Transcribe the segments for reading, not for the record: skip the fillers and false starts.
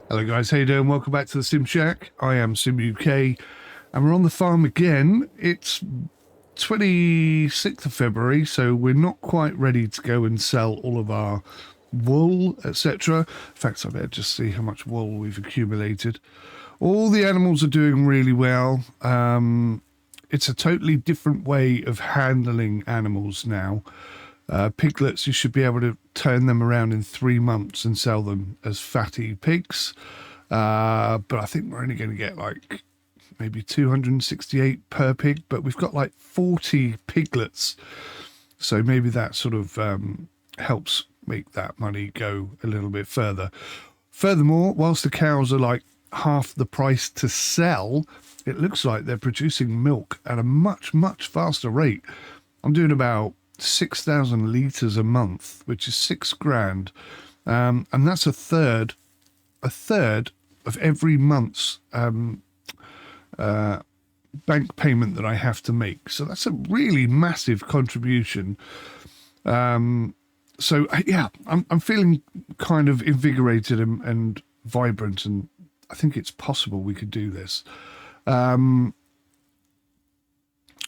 Hello guys, how you doing? Welcome back to the Sim Shack. I am Sim UK and we're on the farm again. It's 26th of February, so we're not quite ready to go and sell all of our wool, etc. In fact, I better just see how much wool we've accumulated. All the animals are doing really well. It's a totally different way of handling animals now. Piglets, you should be able to turn them around in 3 months and sell them as fatty pigs. But I think we're only going to get like maybe 268 per pig, but we've got like 40 piglets. So maybe that sort of helps make that money go a little bit further. Furthermore, whilst the cows are like half the price to sell, it looks like they're producing milk at a much, much faster rate. I'm doing about 6,000 litres a month, which is £6 grand, and that's a third of every month's bank payment that I have to make. So that's a really massive contribution. So yeah, I'm feeling kind of invigorated and vibrant, and I think it's possible we could do this.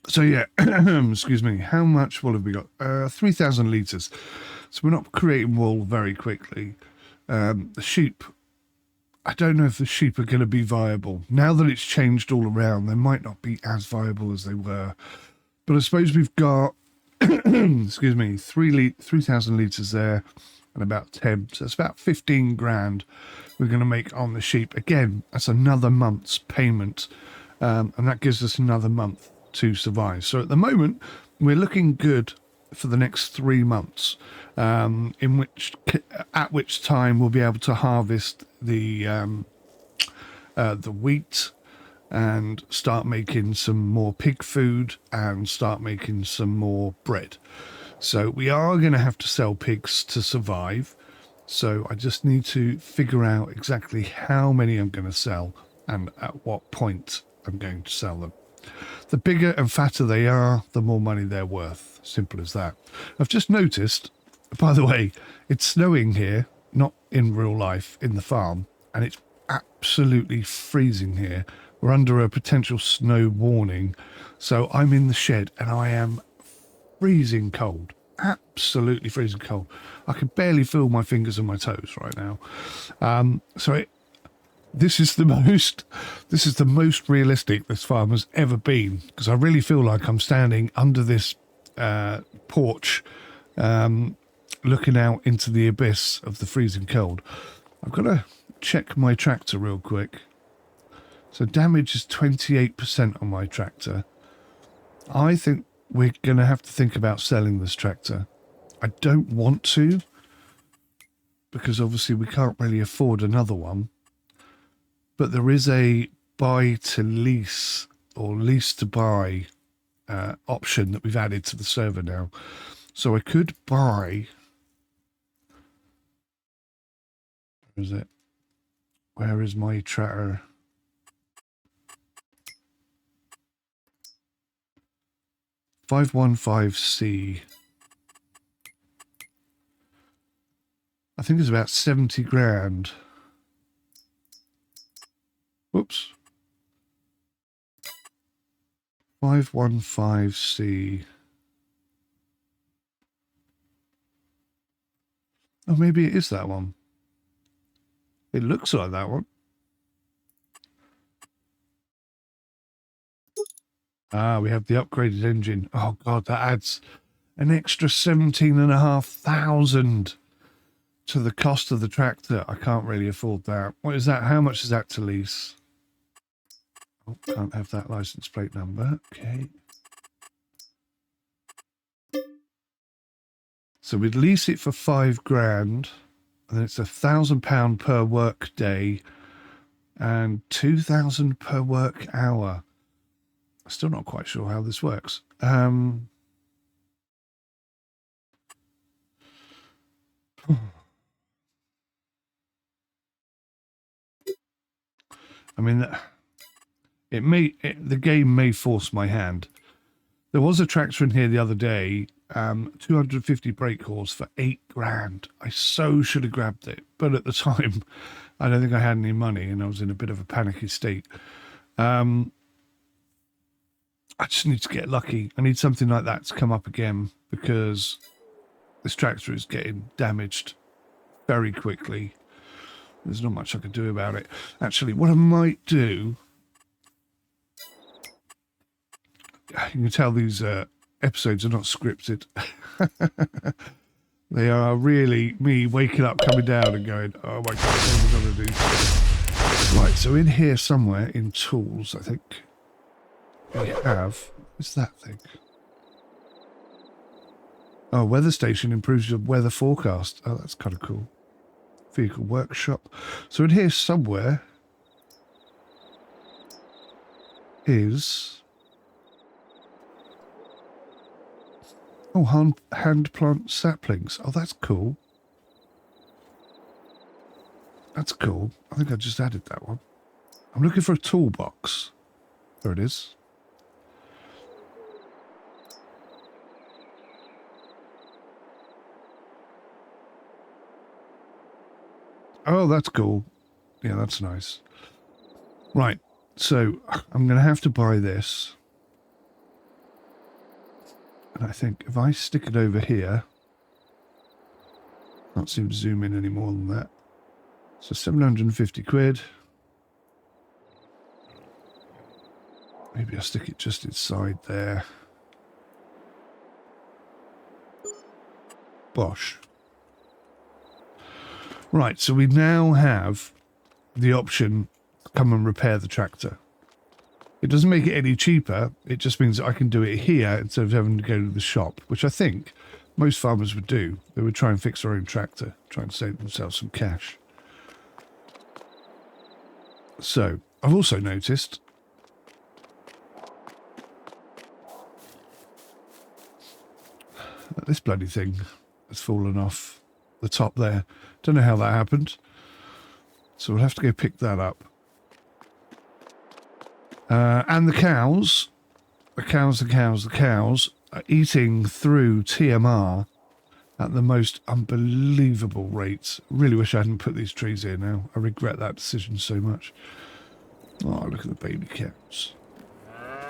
So yeah, excuse me, how much wool have we got? 3,000 litres. So we're not creating wool very quickly. The sheep, I don't know if the sheep are going to be viable. Now that it's changed all around, they might not be as viable as they were. But I suppose we've got, excuse me, 3,000 litres there and about 10. So it's about 15 grand we're going to make on the sheep. Again, that's another month's payment, and that gives us another month to survive. So at the moment we're looking good for the next 3 months, at which time we'll be able to harvest the wheat and start making some more pig food and start making some more bread. So we are going to have to sell pigs to survive. So I just need to figure out exactly how many I'm going to sell and at what point I'm going to sell them. The bigger and fatter they are, the more money they're worth. Simple as that. I've just noticed, by the way, it's snowing here, not in real life, in the farm, and it's absolutely freezing here. We're under a potential snow warning, so I'm in the shed and I am freezing cold. Absolutely freezing cold. I can barely feel my fingers and my toes right now. This is the most realistic this farm has ever been, because I really feel like I'm standing under this porch, looking out into the abyss of the freezing cold. I've got to check my tractor real quick. So damage is 28% on my tractor. I think we're going to have to think about selling this tractor. I don't want to, because obviously we can't really afford another one. But there is a buy to lease or lease to buy option that we've added to the server now. So I could buy... Where is it? Where is my tractor? Y5E55-FEB. I think it's about 70 grand. Whoops. 515C. Oh, maybe it is that one. It looks like that one. Ah, we have the upgraded engine. Oh God, that adds an extra 17,500 to the cost of the tractor. I can't really afford that. What is that? How much is that to lease? Oh, can't have that license plate number. Okay. So we'd lease it for 5 grand, and then it's £1,000 per work day and 2,000 per work hour. Still not quite sure how this works. I mean, the game may force my hand. There was a tractor in here the other day, 250 brake horse for 8 grand. I so should have grabbed it, but at the time I don't think I had any money, and I was in a bit of a panicky state. I just need to get lucky. I need something like that to come up again, because this tractor is getting damaged very quickly. There's not much I can do about it. Actually, what I might do... You can tell these episodes are not scripted. They are really me waking up, coming down and going, oh my God, what am I going to do? Right, so in here somewhere, in tools, I think, we have... What's that thing? Oh, weather station improves your weather forecast. Oh, that's kind of cool. Vehicle workshop. So in here somewhere is... Oh, hand plant saplings. Oh, that's cool. That's cool. I think I just added that one. I'm looking for a toolbox. There it is. Oh, that's cool. Yeah, that's nice. Right. So I'm going to have to buy this. And I think if I stick it over here, can't seem to zoom in any more than that. So 750 quid. Maybe I'll stick it just inside there. Bosh. Right, so we now have the option to come and repair the tractor. It doesn't make it any cheaper. It just means that I can do it here instead of having to go to the shop, which I think most farmers would do. They would try and fix their own tractor, try and save themselves some cash. So, I've also noticed that this bloody thing has fallen off the top there. Don't know how that happened. So we'll have to go pick that up. And the cows are eating through TMR at the most unbelievable rates. Really wish I hadn't put these trees here now. I regret that decision so much. Oh, look at the baby cows.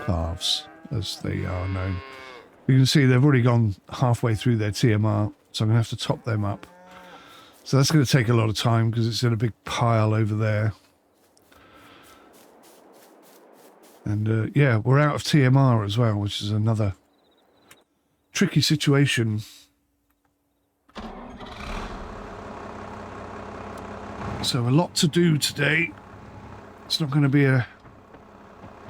Calves, as they are known. You can see they've already gone halfway through their TMR, so I'm going to have to top them up. So that's going to take a lot of time because it's in a big pile over there. And yeah, we're out of TMR as well, which is another tricky situation. So a lot to do today. It's not going to be a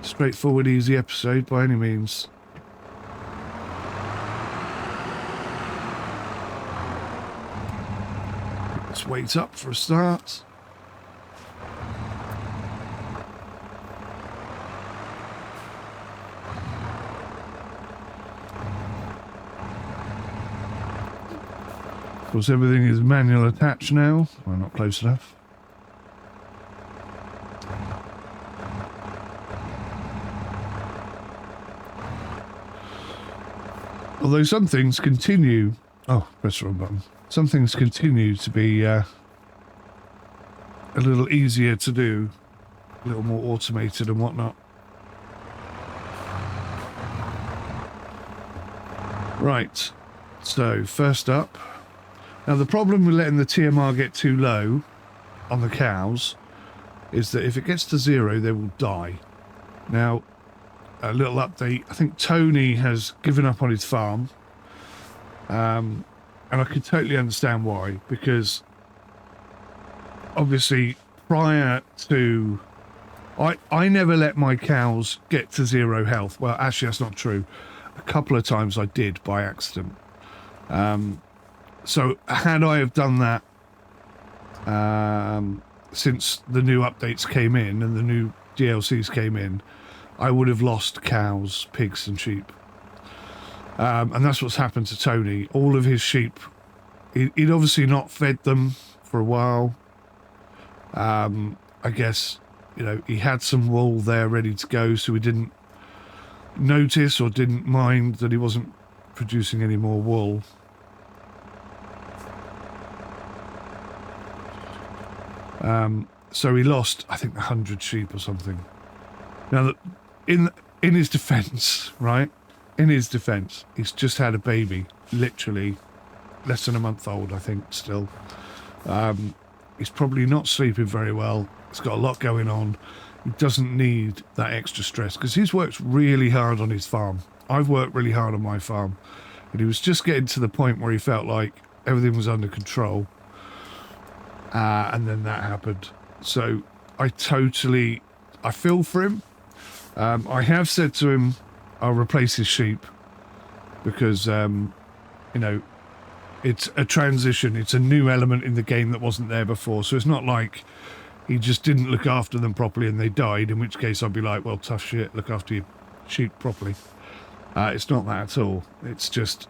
straightforward, easy episode by any means. Let's wait up for a start. Of course, everything is manual attached now. Well, not close enough. Although some things continue... Oh, press the wrong button. Some things continue to be a little easier to do, a little more automated and whatnot. Right, so first up... Now, the problem with letting the TMR get too low on the cows is that if it gets to 0, they will die. Now, a little update. I think Tony has given up on his farm. And I can totally understand why. Because, obviously, prior to... I never let my cows get to 0 health. Well, actually, that's not true. A couple of times I did by accident. So had I have done that since the new updates came in and the new DLCs came in, I would have lost cows, pigs and sheep. And that's what's happened to Tony. All of his sheep, he'd obviously not fed them for a while. I guess, you know, he had some wool there ready to go, so he didn't notice or didn't mind that he wasn't producing any more wool. So he lost, I think, 100 sheep or something. Now, in his defence, right? In his defence, he's just had a baby, literally less than a month old, I think, still. He's probably not sleeping very well. He's got a lot going on. He doesn't need that extra stress because he's worked really hard on his farm. I've worked really hard on my farm. And he was just getting to the point where he felt like everything was under control. And then that happened. So I feel for him. I have said to him, I'll replace his sheep because, you know, it's a transition. It's a new element in the game that wasn't there before. So it's not like he just didn't look after them properly and they died, in which case I'd be like, well, tough shit, look after your sheep properly. It's not that at all. It's just,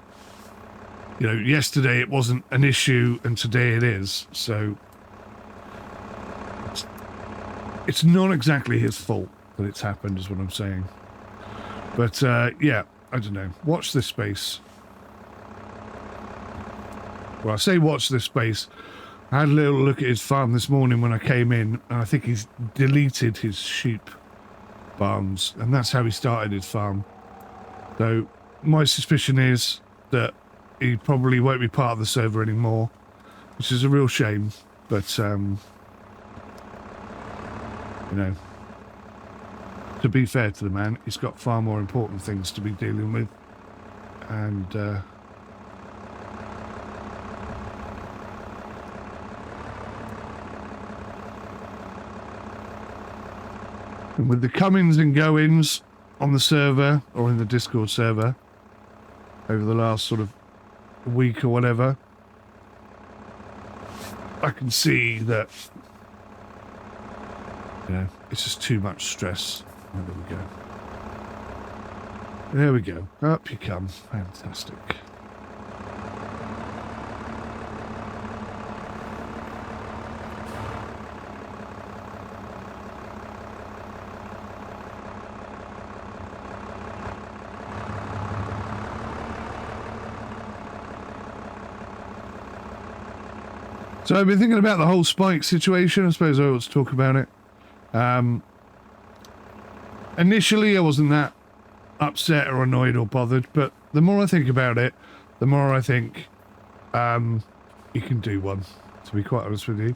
you know, yesterday it wasn't an issue and today it is. So it's not exactly his fault that it's happened, is what I'm saying. But yeah, I don't know. Watch this space. Well, I say watch this space. I had a little look at his farm this morning when I came in, and I think he's deleted his sheep barns, and that's how he started his farm. So my suspicion is that he probably won't be part of the server anymore, which is a real shame. But you know, to be fair to the man, he's got far more important things to be dealing with, and with the comings and goings on the server, or in the Discord server, over the last sort of week or whatever, I can see that, you know, it's just too much stress. Oh, there we go. There we go. Up you come. Fantastic. So I've been thinking about the whole spike situation. I suppose I ought to talk about it. Initially, I wasn't that upset or annoyed or bothered, but the more I think about it, the more I think you can do one, to be quite honest with you.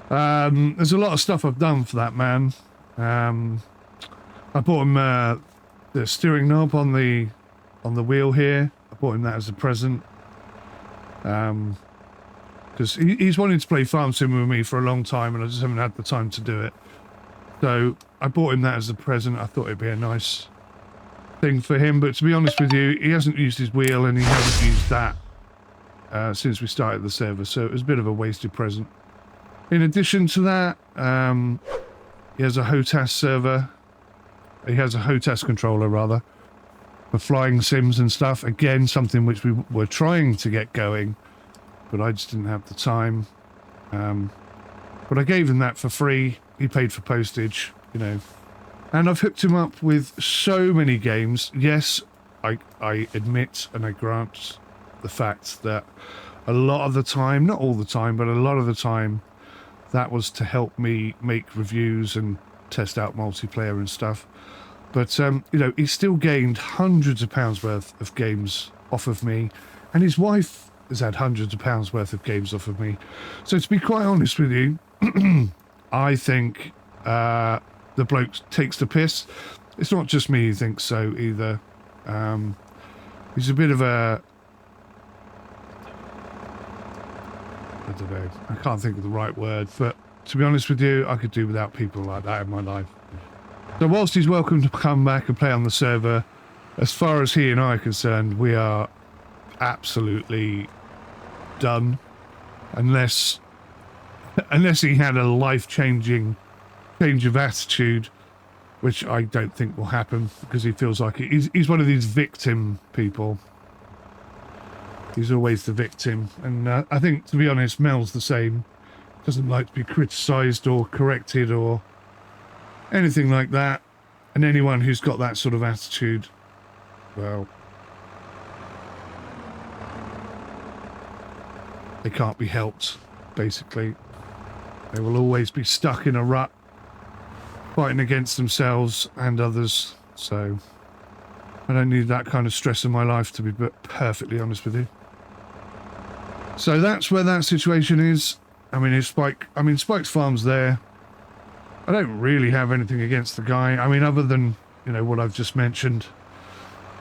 There's a lot of stuff I've done for that man. I bought him the steering knob on the wheel here. I bought him that as a present. Because he's wanted to play Farm Sim with me for a long time, and I just haven't had the time to do it. So I bought him that as a present. I thought it'd be a nice thing for him. But to be honest with you, he hasn't used his wheel, and he hasn't used that since we started the server. So it was a bit of a wasted present. In addition to that, he has a HOTAS server. He has a HOTAS controller, rather, for flying sims and stuff. Again, something which we were trying to get going, but I just didn't have the time. But I gave him that for free. He paid for postage, you know. And I've hooked him up with so many games. Yes, I admit and I grant the fact that a lot of the time, not all the time, but a lot of the time, that was to help me make reviews and test out multiplayer and stuff. But, you know, he still gained hundreds of pounds worth of games off of me. And his wife has had hundreds of pounds worth of games off of me. So to be quite honest with you, I think the bloke takes the piss. It's not just me who thinks so either. He's a bit of a... I don't know. I can't think of the right word, but to be honest with you, I could do without people like that in my life. So whilst he's welcome to come back and play on the server, as far as he and I are concerned, we are absolutely done. Unless he had a life-changing change of attitude, which I don't think will happen, because he feels like he's one of these victim people. He's always the victim, and I think, to be honest, Mel's the same. Doesn't like to be criticised or corrected or anything like that. And anyone who's got that sort of attitude, well, they can't be helped, basically. They will always be stuck in a rut, fighting against themselves and others. So I don't need that kind of stress in my life, to be perfectly honest with you. So that's where that situation is. I mean, Spike's farm's there. I don't really have anything against the guy. I mean, other than, you know, what I've just mentioned.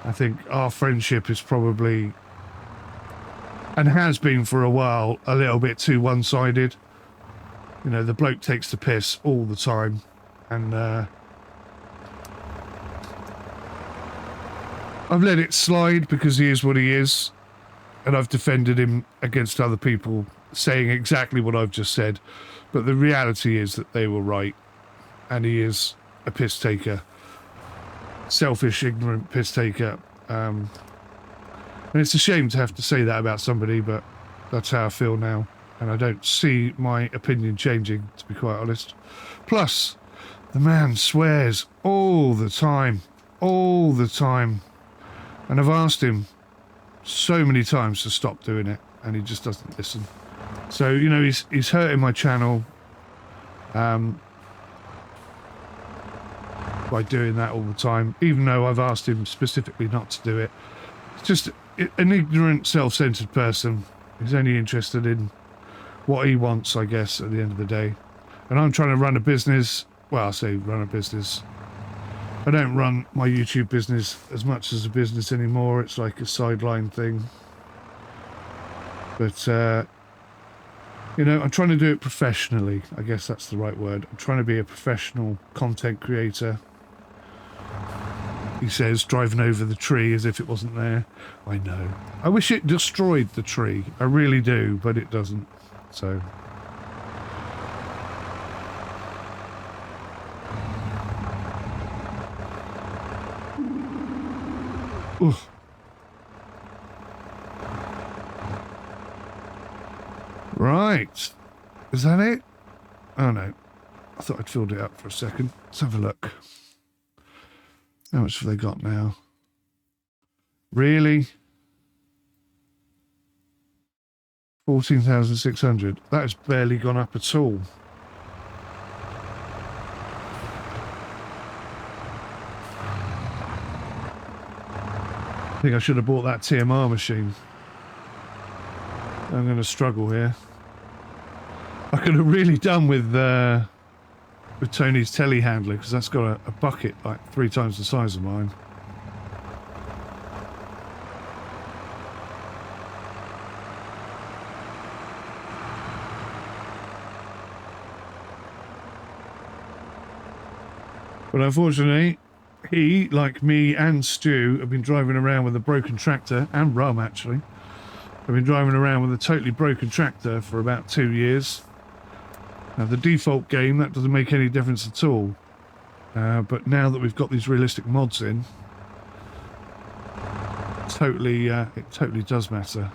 I think our friendship is probably, and has been for a while, a little bit too one-sided. You know, the bloke takes the piss all the time, and I've let it slide because he is what he is, and I've defended him against other people saying exactly what I've just said. But the reality is that they were right, and he is a piss taker. Selfish, ignorant piss taker. And it's a shame to have to say that about somebody, but that's how I feel now. And I don't see my opinion changing, to be quite honest. Plus, the man swears all the time. All the time. And I've asked him so many times to stop doing it, and he just doesn't listen. So, you know, he's hurting my channel. By doing that all the time, even though I've asked him specifically not to do it. It's just an ignorant, self-centered person who's only interested in what he wants, I guess, at the end of the day. And I'm trying to run a business. Well, I say run a business. I don't run my YouTube business as much as a business anymore. It's like a sideline thing. But, you know, I'm trying to do it professionally. I guess that's the right word. I'm trying to be a professional content creator. He says, driving over the tree as if it wasn't there. I know. I wish it destroyed the tree. I really do, but it doesn't. So. Oof. Right. Is that it? Oh no. I thought I'd filled it up for a second. Let's have a look. How much have they got now? Really? 14,600. That has barely gone up at all. I think I should have bought that TMR machine. I'm going to struggle here. I could have really done with Tony's telehandler, because that's got a bucket like 3 times the size of mine. But unfortunately, he, like me and Stu, have been driving around with a broken tractor, and Rum actually, have been driving around with a totally broken tractor for about 2 years. Now, the default game, that doesn't make any difference at all. But now that we've got these realistic mods in, it totally does matter.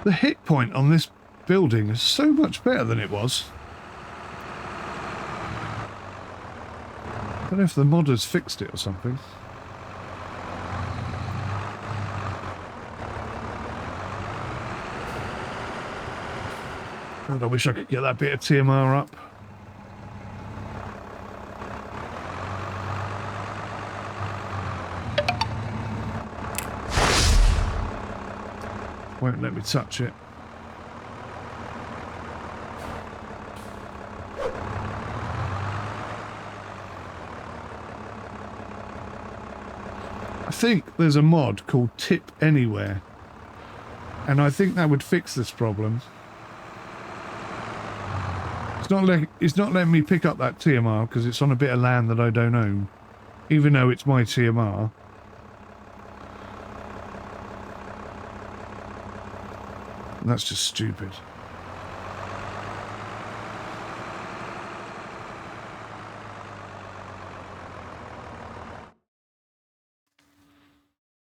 The hit point on this building is so much better than it was. I don't know if the modders fixed it or something. God, I wish I could get that bit of TMR up. Won't let me touch it. I think there's a mod called Tip Anywhere, and I think that would fix this problem. It's not letting me pick up that TMR because it's on a bit of land that I don't own, even though it's my TMR. And that's just stupid.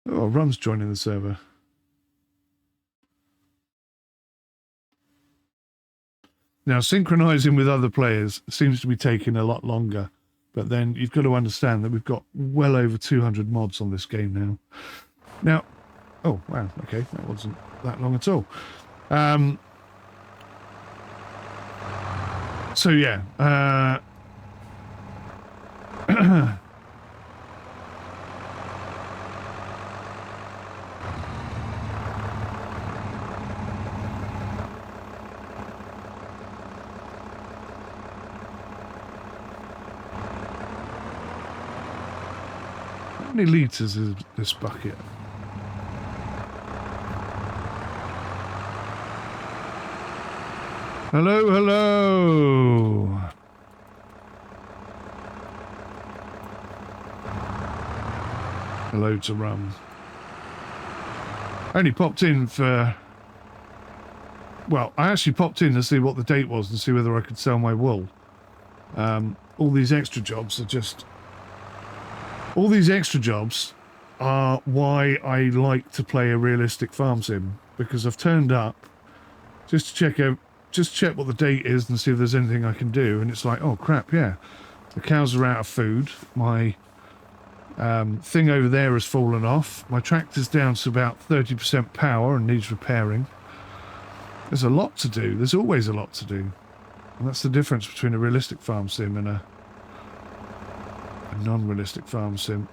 Oh, Rum's joining the server. Now, synchronizing with other players seems to be taking a lot longer, but then you've got to understand that we've got well over 200 mods on this game now. Now, Oh, wow, okay, that wasn't that long at all. So yeah, how many litres is this bucket? Hello, hello. Hello to rum. I only popped in for... Well, I actually popped in to see what the date was and see whether I could sell my wool. All these extra jobs are just... All these extra jobs are why I like to play a realistic farm sim. Because I've turned up just to check out... Just check what the date is and see if there's anything I can do. And it's like, oh crap, yeah. The cows are out of food. My thing over there has fallen off. My tractor's down to about 30% power and needs repairing. There's a lot to do. There's always a lot to do. And that's the difference between a realistic farm sim and a non-realistic farm sim.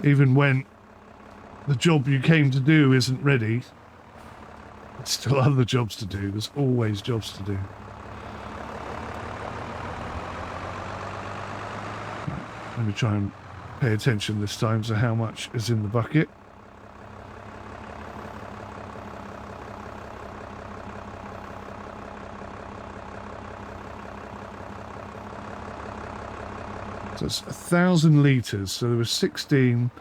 Even when the job you came to do isn't ready, there's still other jobs to do. There's always jobs to do. Let me try and pay attention this time to how much is in the bucket. So it's 1,000 litres. So there was 16,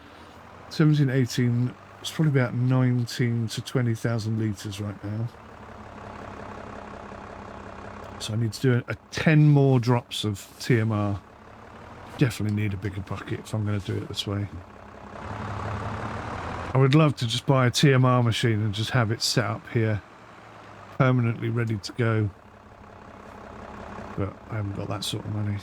17, 18... It's probably about 19 to 20,000 litres right now. So I need to do a 10 more drops of TMR. Definitely need a bigger bucket if I'm going to do it this way. I would love to just buy a TMR machine and just have it set up here, permanently ready to go. But I haven't got that sort of money.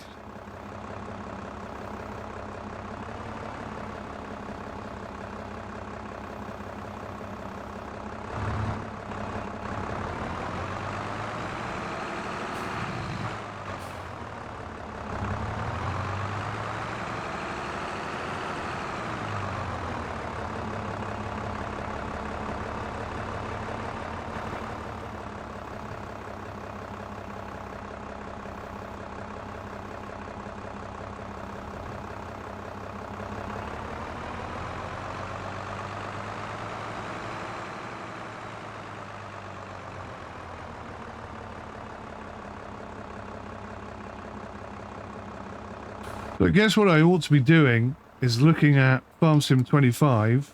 So I guess what I ought to be doing is looking at Farm Sim 25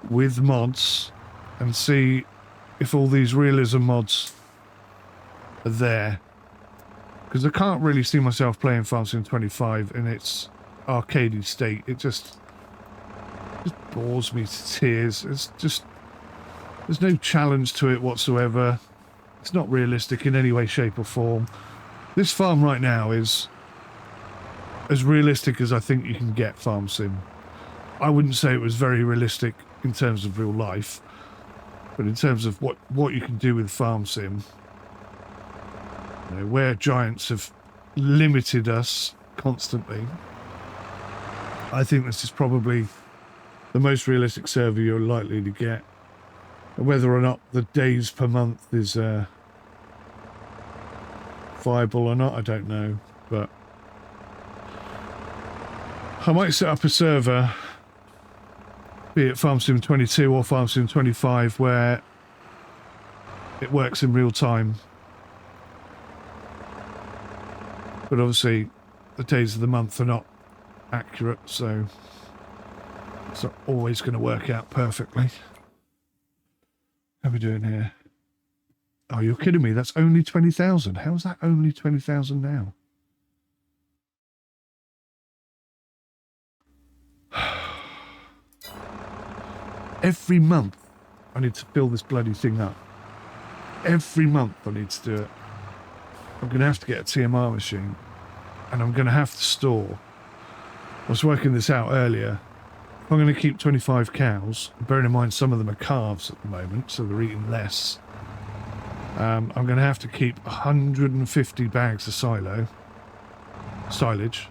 with mods and see if all these realism mods are there. Because I can't really see myself playing Farm Sim 25 in its arcadey state. It just bores me to tears. It's just... There's no challenge to it whatsoever. It's not realistic in any way, shape or form. This farm right now is as realistic as I think you can get farm sim. I wouldn't say it was very realistic in terms of real life, but in terms of what you can do with farm sim, you know, where giants have limited us constantly, I think this is probably the most realistic server you're likely to get. Whether or not the days per month is viable or not, I don't know, but I might set up a server, be it Farm Sim 22 or Farm Sim 25, where it works in real time. But obviously, the days of the month are not accurate, so it's not always going to work out perfectly. How are we doing here? Oh, you're kidding me. That's only 20,000. How is that only 20,000 now? Every month, I need to fill this bloody thing up. Every month, I need to do it. I'm going to have to get a TMR machine, and I'm going to have to store. I was working this out earlier. I'm going to keep 25 cows, bearing in mind some of them are calves at the moment, so they're eating less. I'm going to have to keep 150 bags of silage,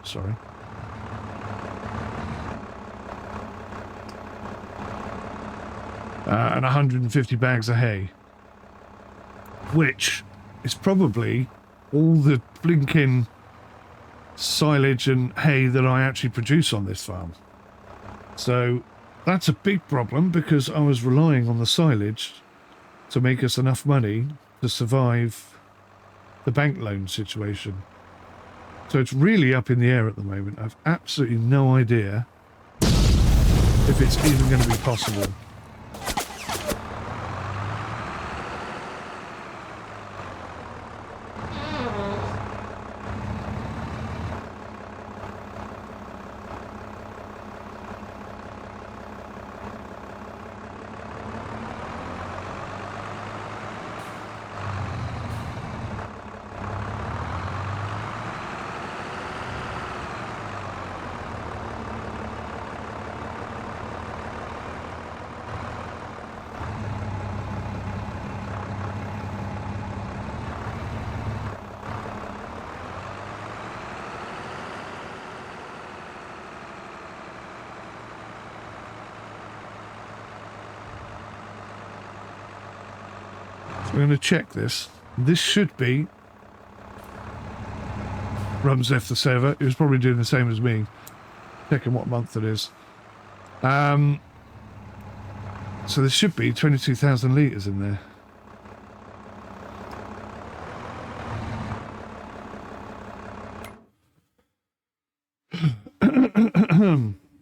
sorry. And 150 bags of hay, which is probably all the blinking silage and hay that I actually produce on this farm. So that's a big problem, because I was relying on the silage to make us enough money to survive the bank loan situation. So it's really up in the air at the moment. I've absolutely no idea if it's even going to be possible. We're going to check this. This should be Rumsef the server. He was probably doing the same as me, checking what month it is. So there should be 22,000 litres in there.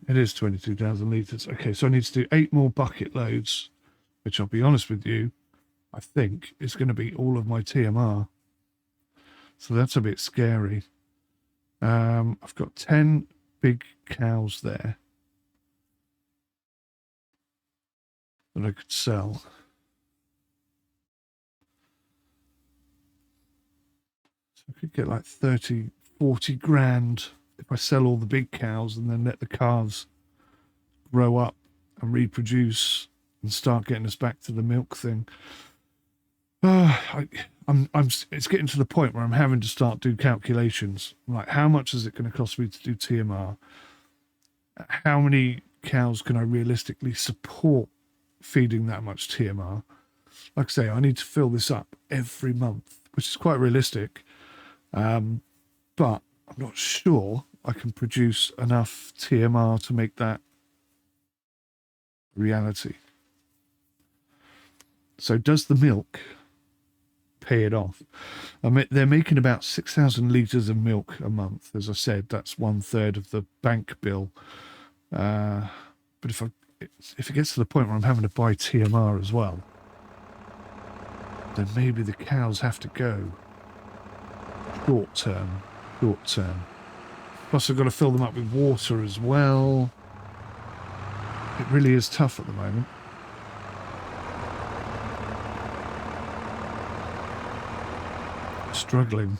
It is 22,000 litres. Okay, so I need to do 8 more bucket loads, which I'll be honest with you, I think is going to be all of my TMR. So that's a bit scary. I've got 10 big cows there that I could sell. So I could get like 30, 40 grand if I sell all the big cows and then let the calves grow up and reproduce and start getting us back to the milk thing. It's getting to the point where I'm having to start doing calculations. Like, how much is it going to cost me to do TMR? How many cows can I realistically support feeding that much TMR? Like I say, I need to fill this up every month, which is quite realistic. But I'm not sure I can produce enough TMR to make that reality. So does the milk pay it off? I mean, they're making about 6,000 litres of milk a month. As I said, that's 1/3 of the bank bill. But if it gets to the point where I'm having to buy TMR as well, then maybe the cows have to go. Short term. Plus I've got to fill them up with water as well. It really is tough at the moment. Struggling.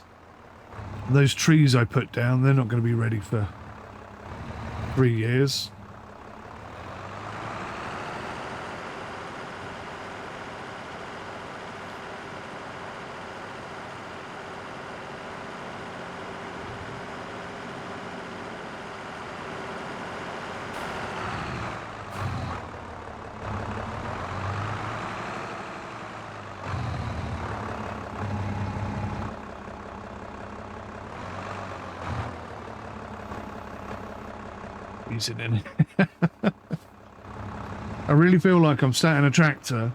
Those trees I put down, they're not going to be ready for 3 years. In. I really feel like I'm sat in a tractor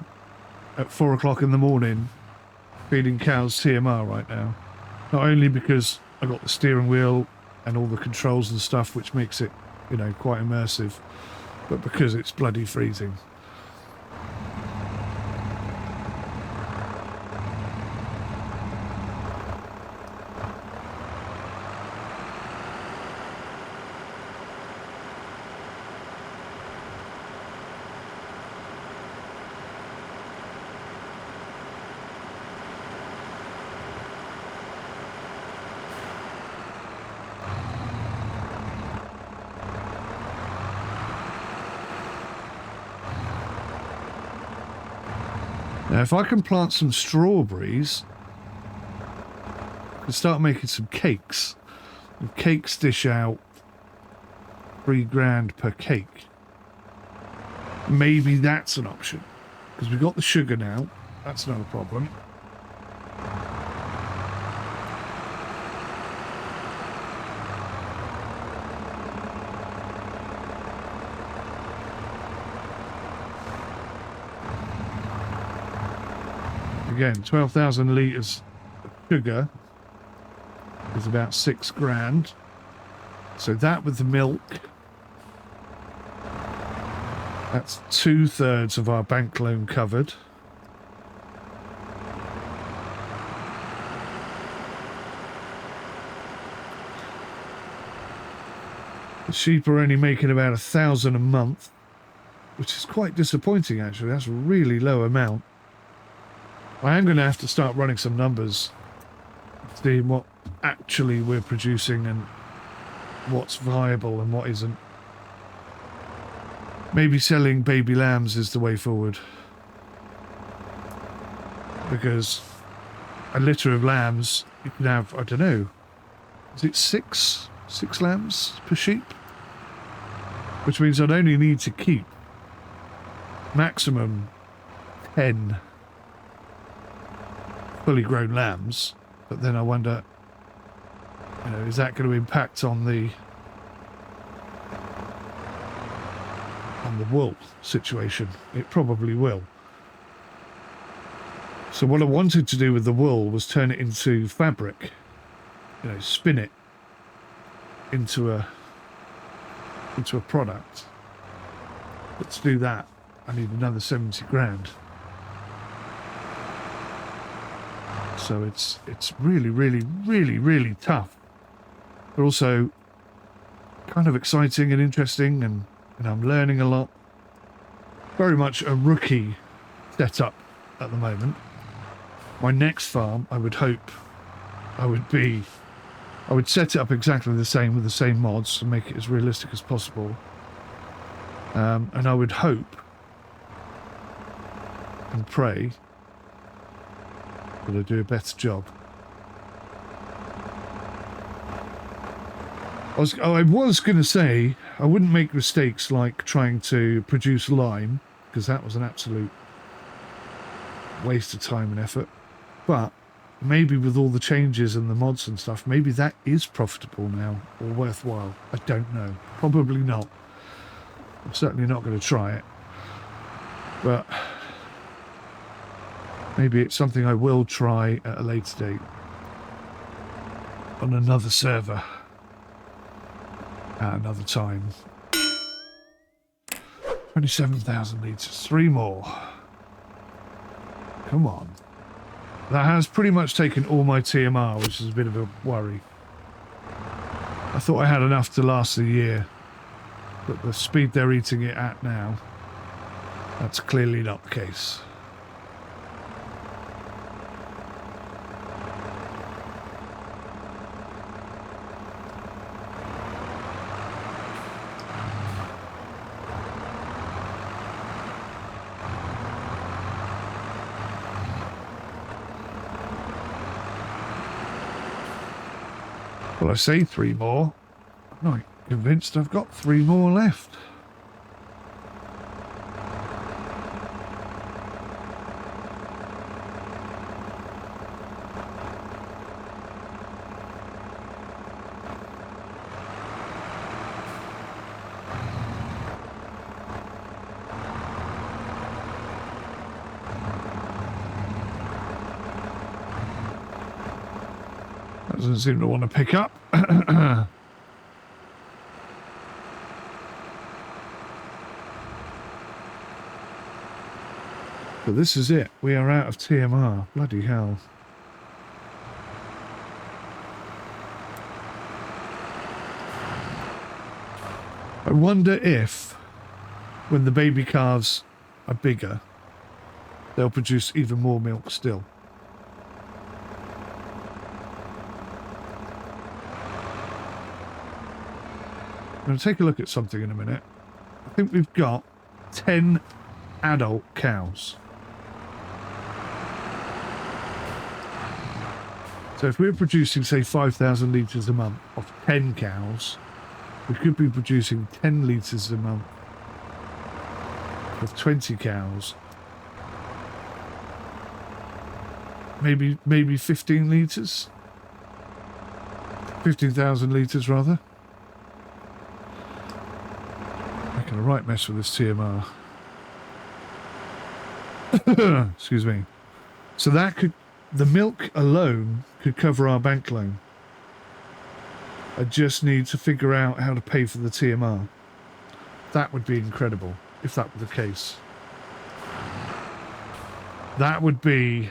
at 4 o'clock in the morning feeding cows TMR right now. Not only because I got the steering wheel and all the controls and stuff, which makes it, you know, quite immersive, but because it's bloody freezing. Now, if I can plant some strawberries, I can start making some cakes. And cakes dish out £3 per cake. Maybe that's an option. Because we've got the sugar now. That's not a problem. Again, 12,000 litres of sugar is about £6 grand. So that with the milk, that's 2/3 of our bank loan covered. The sheep are only making about 1,000 a month, which is quite disappointing actually. That's a really low amount. I am going to have to start running some numbers, seeing what actually we're producing and what's viable and what isn't. Maybe selling baby lambs is the way forward. Because a litter of lambs, you can have, I don't know, is it six lambs per sheep? Which means I'd only need to keep maximum 10 fully grown lambs. But then I wonder, you know, is that going to impact on the wool situation? It probably will. So what I wanted to do with the wool was turn it into fabric, you know, spin it into a product. But to do that, I need another 70 grand. So it's really, really, really, really tough. But also kind of exciting and interesting, and I'm learning a lot. Very much a rookie setup at the moment. My next farm, I would hope I would set it up exactly the same with the same mods and make it as realistic as possible. And I would hope and pray that I do a better job. I was going to say I wouldn't make mistakes like trying to produce lime, because that was an absolute waste of time and effort. But maybe with all the changes and the mods and stuff, maybe that is profitable now or worthwhile. I don't know. Probably not. I'm certainly not going to try it. But maybe it's something I will try at a later date on another server at another time. 27,000 litres. 3 more. Come on. That has pretty much taken all my TMR, which is a bit of a worry. I thought I had enough to last a year, but the speed they're eating it at now, that's clearly not the case. Well, I say 3 more. I'm not convinced I've got 3 more left. Doesn't seem to want to pick up. But this is it. We are out of TMR. Bloody hell. I wonder if, when the baby calves are bigger, they'll produce even more milk still. I'm going to take a look at something in a minute. I think we've got 10 adult cows. So if we're producing, say, 5,000 litres a month of 10 cows, we could be producing 10 litres a month of 20 cows. Maybe 15 litres? 15,000 litres, rather. Making a right mess with this TMR. Excuse me. So that could... The milk alone could cover our bank loan. I just need to figure out how to pay for the TMR. That would be incredible if that were the case. That would be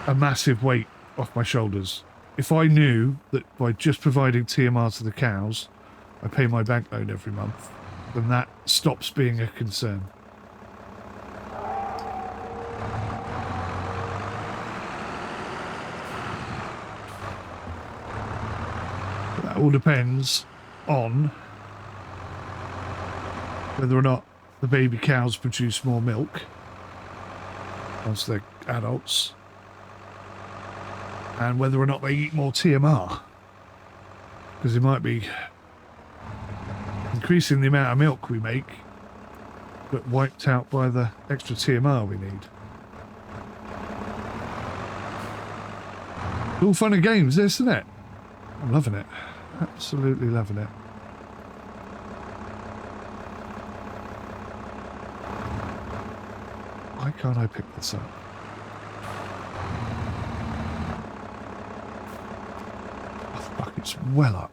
a massive weight off my shoulders. If I knew that by just providing TMR to the cows, I pay my bank loan every month, then that stops being a concern. That all depends on whether or not the baby cows produce more milk once they're adults, and whether or not they eat more TMR, because it might be increasing the amount of milk we make but wiped out by the extra TMR we need. It's all fun and games, isn't it? I'm loving it. Absolutely loving it. Why can't I pick this up? Oh, the bucket's well up.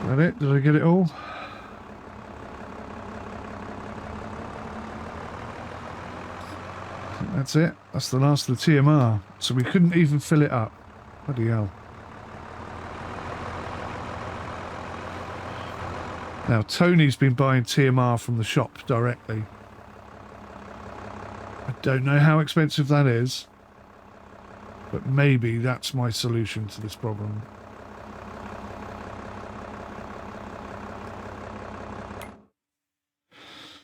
Is that it? Did I get it all? That's it. That's the last of the TMR. So we couldn't even fill it up. Bloody hell. Now, Tony's been buying TMR from the shop directly. I don't know how expensive that is, but maybe that's my solution to this problem.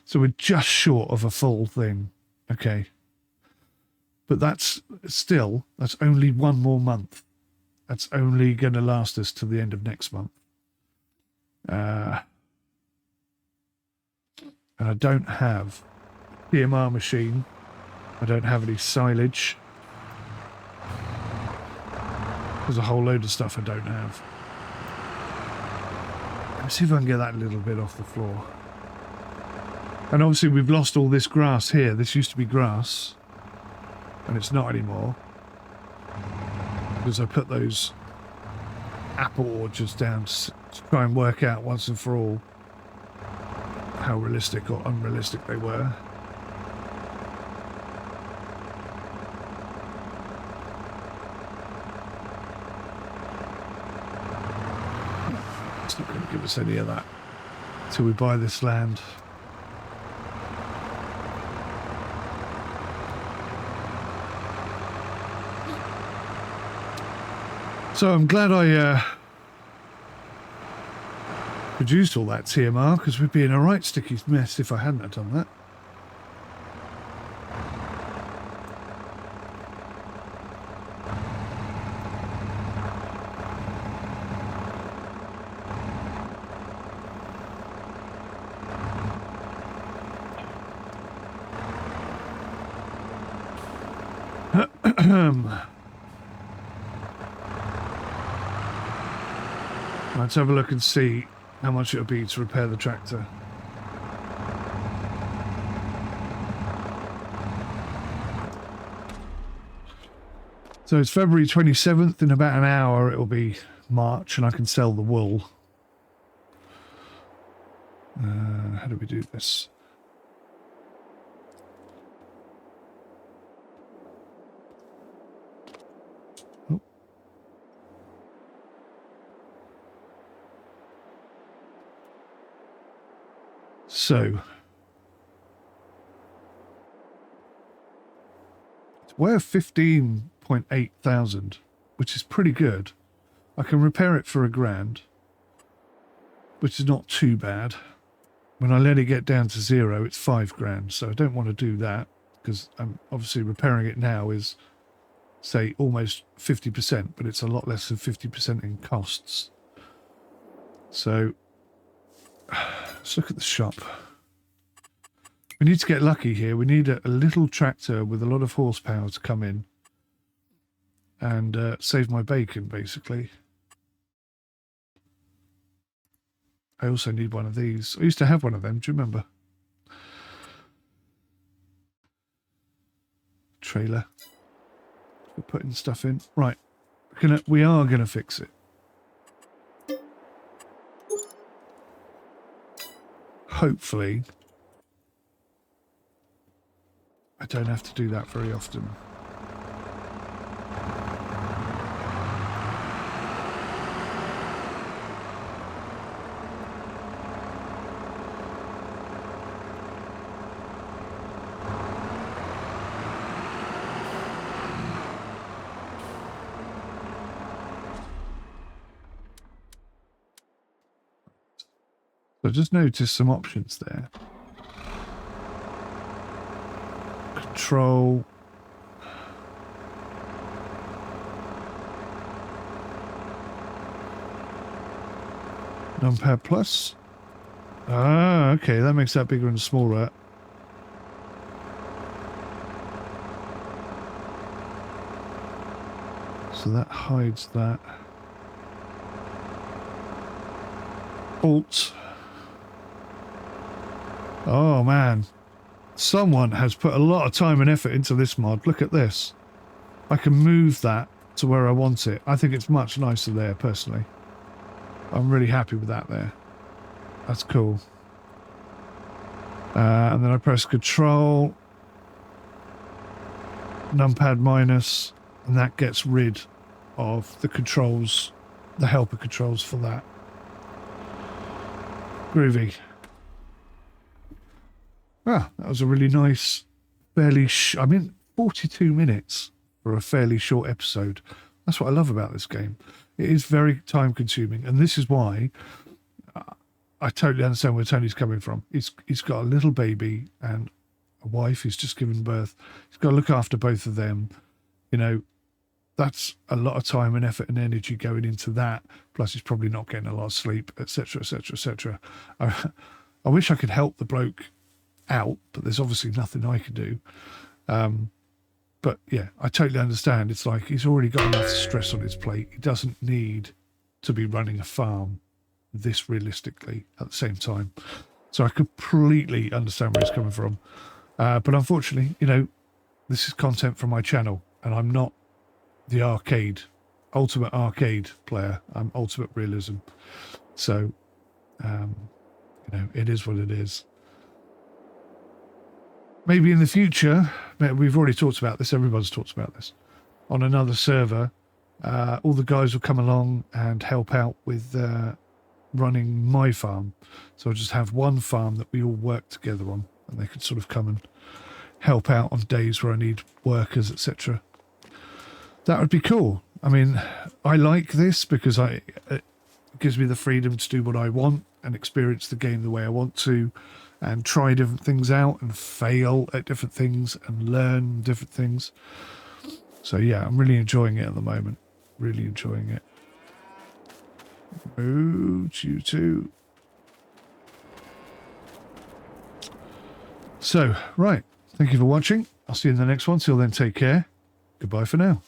So we're just short of a full thing. Okay. But that's only one more month. That's only going to last us to the end of next month. And I don't have TMR machine. I don't have any silage. There's a whole load of stuff I don't have. Let's see if I can get that little bit off the floor. And obviously we've lost all this grass here. This used to be grass. And it's not anymore. Because I put those apple orchards down to try and work out once and for all how realistic or unrealistic they were. It's not going to give us any of that until we buy this land. So I'm glad I produced all that TMR, because we'd be in a right sticky mess if I hadn't have done that. Let's have a look and see how much it would be to repair the tractor. So it's February 27th. In about an hour it'll be March and I can sell the wool. How do we do this? So, it's worth 15,800, which is pretty good. I can repair it for £1,000, which is not too bad. When I let it get down to 0, it's £5,000, so I don't want to do that, because I'm obviously repairing it now is, say, almost 50%, but it's a lot less than 50% in costs. So let's look at the shop. We need to get lucky here. We need a little tractor with a lot of horsepower to come in and save my bacon, basically. I also need one of these. I used to have one of them, do you remember? Trailer. We're putting stuff in. Right. We are gonna fix it. Hopefully I don't have to do that very often. So I just noticed some options there. Control. Numpad plus. Ah, okay, that makes that bigger and smaller. So that hides that. Alt. Oh man, someone has put a lot of time and effort into this mod. Look at this. I can move that to where I want it. I think it's much nicer there, personally. I'm really happy with that there. That's cool. And then I press Control, Numpad minus, and that gets rid of the controls, the helper controls for that. Groovy. Ah, that was a really nice, fairly 42 minutes for a fairly short episode. That's what I love about this game. It is very time consuming, and this is why I totally understand where Tony's coming from. He's got a little baby and a wife who's just given birth. He's got to look after both of them. You know, that's a lot of time and effort and energy going into that. Plus he's probably not getting a lot of sleep, etc, etc, etc. I wish I could help the bloke out, but there's obviously nothing I can do. But yeah, I totally understand. It's like he's already got enough stress on his plate. He doesn't need to be running a farm this realistically at the same time. So I completely understand where he's coming from. But unfortunately, you know, this is content from my channel, and I'm not the ultimate arcade player. I'm ultimate realism. So, you know, it is what it is. Maybe in the future, we've already talked about this, everyone's talked about this, on another server, all the guys will come along and help out with running my farm. So I'll just have one farm that we all work together on, and they could sort of come and help out on days where I need workers, etc. That would be cool. I mean, I like this because it gives me the freedom to do what I want and experience the game the way I want to, and try different things out and fail at different things and learn different things. So yeah, I'm really enjoying it at the moment. Really enjoying it. Oh, you too. So, right. Thank you for watching. I'll see you in the next one. Till then, take care. Goodbye for now.